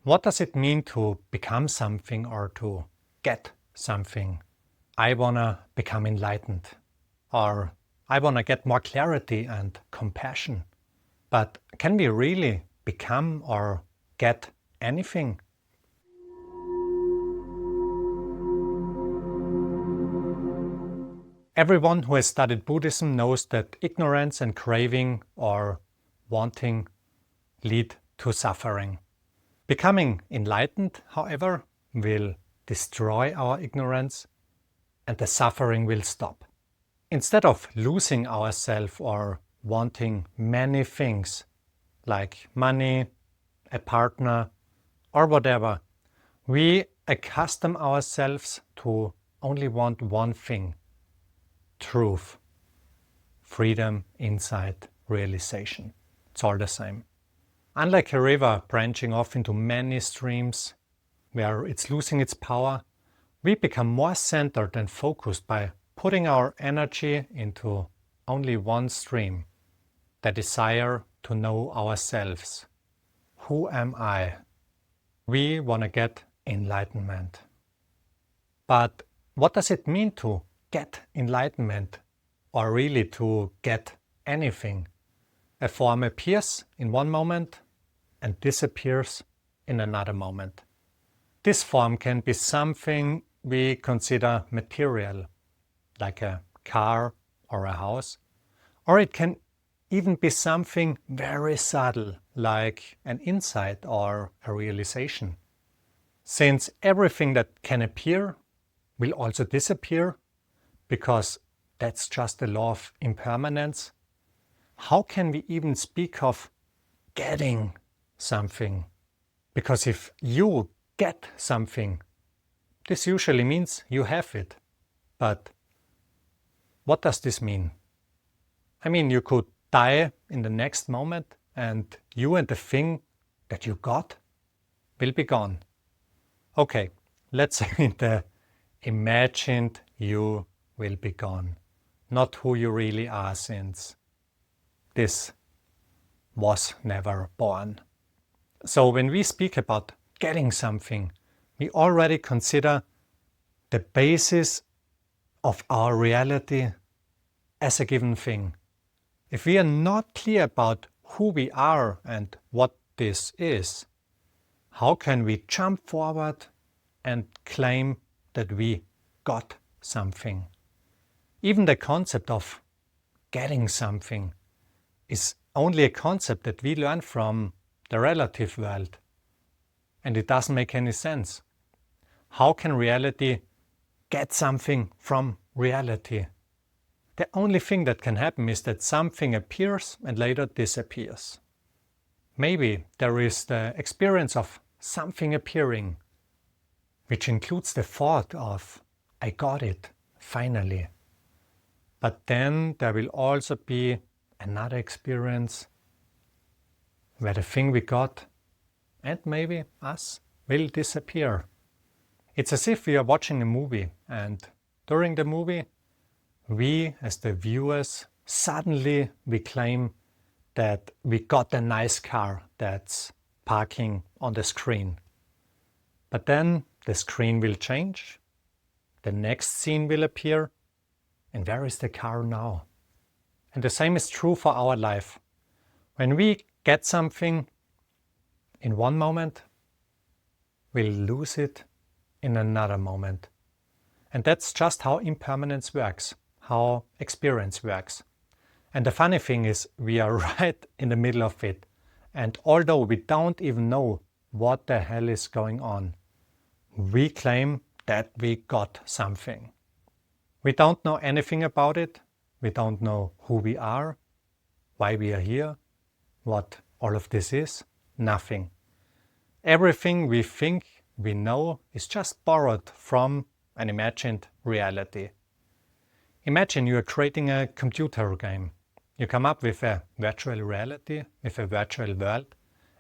What does it mean to become something or to get something? I wanna become enlightened, or I wanna get more clarity and compassion. But can we really become or get anything? Everyone who has studied Buddhism knows that ignorance and craving or wanting lead to suffering. Becoming enlightened, however, will destroy our ignorance and the suffering will stop. Instead of losing ourselves or wanting many things like money, a partner, or whatever, we accustom ourselves to only want one thing: truth, freedom, insight, realization. It's all the same. Unlike a river branching off into many streams where it's losing its power, we become more centered and focused by putting our energy into only one stream, the desire to know ourselves. Who am I? We want to get enlightenment. But what does it mean to get enlightenment, or really to get anything? A form appears in one moment and disappears in another moment. This form can be something we consider material, like a car or a house, or it can even be something very subtle, like an insight or a realization. Since everything that can appear will also disappear, because that's just the law of impermanence, how can we even speak of getting something? Because if you get something, this usually means you have it. But what does this mean? I mean, you could die in the next moment and you and the thing that you got will be gone. Okay, let's say the imagined you will be gone, not who you really are, since this was never born. So when we speak about getting something, we already consider the basis of our reality as a given thing. If we are not clear about who we are and what this is, how can we jump forward and claim that we got something? Even the concept of getting something is only a concept that we learn from the relative world. And it doesn't make any sense. How can reality get something from reality? The only thing that can happen is that something appears and later disappears. Maybe there is the experience of something appearing, which includes the thought of, I got it, finally. But then there will also be another experience where the thing we got, and maybe us, will disappear. It's as if we are watching a movie, and during the movie, we as the viewers, suddenly we claim that we got a nice car that's parking on the screen. But then the screen will change, the next scene will appear, and where is the car now? And the same is true for our life. When we get something in one moment, we'll lose it in another moment. And that's just how impermanence works, how experience works. And the funny thing is, we are right in the middle of it. And although we don't even know what the hell is going on, we claim that we got something. We don't know anything about it. We don't know who we are, why we are here, what all of this is. Nothing. Everything we think we know is just borrowed from an imagined reality. Imagine you are creating a computer game. You come up with a virtual reality, with a virtual world,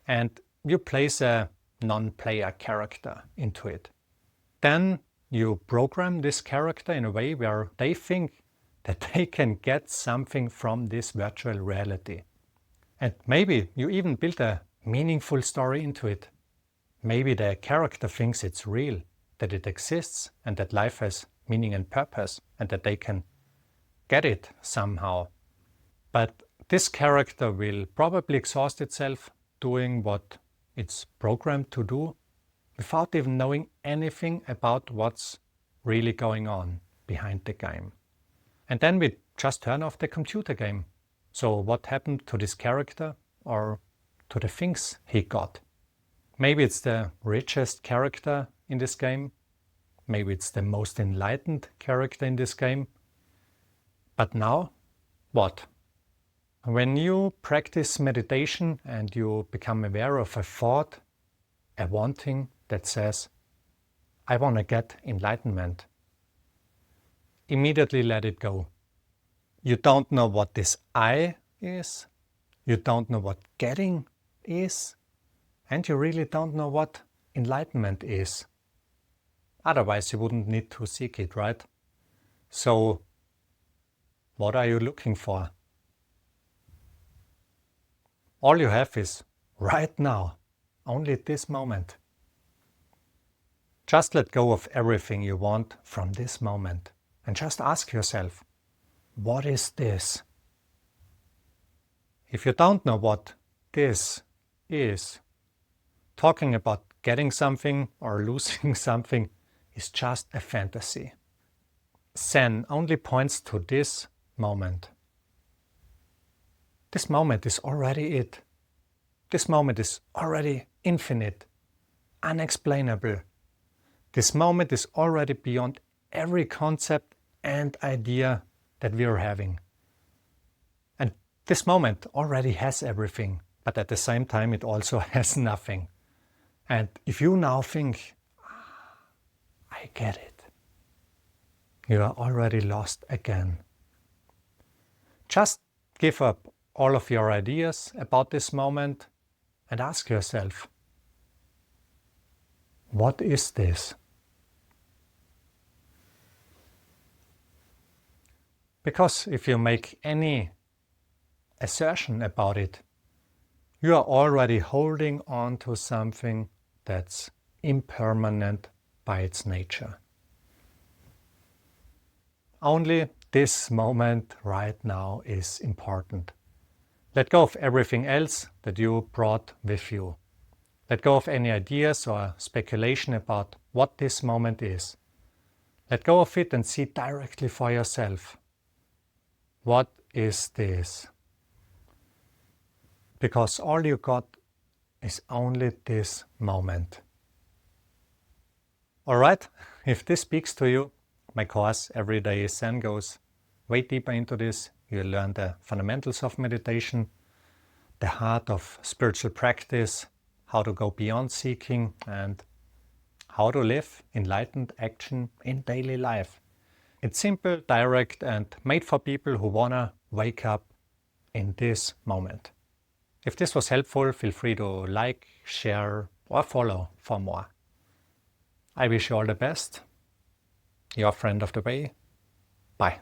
and you place a non-player character into it. Then you program this character in a way where they think that they can get something from this virtual reality. And maybe you even build a meaningful story into it. maybe the character thinks it's real, that it exists, and that life has meaning and purpose, and that they can get it somehow. But this character will probably exhaust itself doing what it's programmed to do without even knowing anything about what's really going on behind the game. And then we just turn off the computer game. So what happened to this character or to the things he got? Maybe it's the richest character in this game. Maybe it's the most enlightened character in this game. But now, what? When you practice meditation and you become aware of a thought, a wanting that says, I want to get enlightenment, immediately let it go. You don't know what this I is, you don't know what getting is, and you really don't know what enlightenment is. Otherwise you wouldn't need to seek it, right? So, what are you looking for? All you have is right now, only this moment. Just let go of everything you want from this moment and just ask yourself, what is this? If you don't know what this is, talking about getting something or losing something is just a fantasy. Zen only points to this moment. This moment is already it. This moment is already infinite, unexplainable. This moment is already beyond every concept and idea that we are having. And this moment already has everything, but at the same time it also has nothing. And if you now think, I get it, you are already lost again. Just give up all of your ideas about this moment and ask yourself, what is this? Because if you make any assertion about it, you are already holding on to something that's impermanent by its nature. Only this moment right now is important. Let go of everything else that you brought with you. Let go of any ideas or speculation about what this moment is. Let go of it and see directly for yourself. What is this? Because all you got is only this moment. Alright, if this speaks to you, my course Everyday Zen goes way deeper into this. You'll learn the fundamentals of meditation, the heart of spiritual practice, how to go beyond seeking, and how to live enlightened action in daily life. It's simple, direct, and made for people who wanna wake up in this moment. If this was helpful, feel free to like, share, or follow for more. I wish you all the best. Your friend of the way. Bye.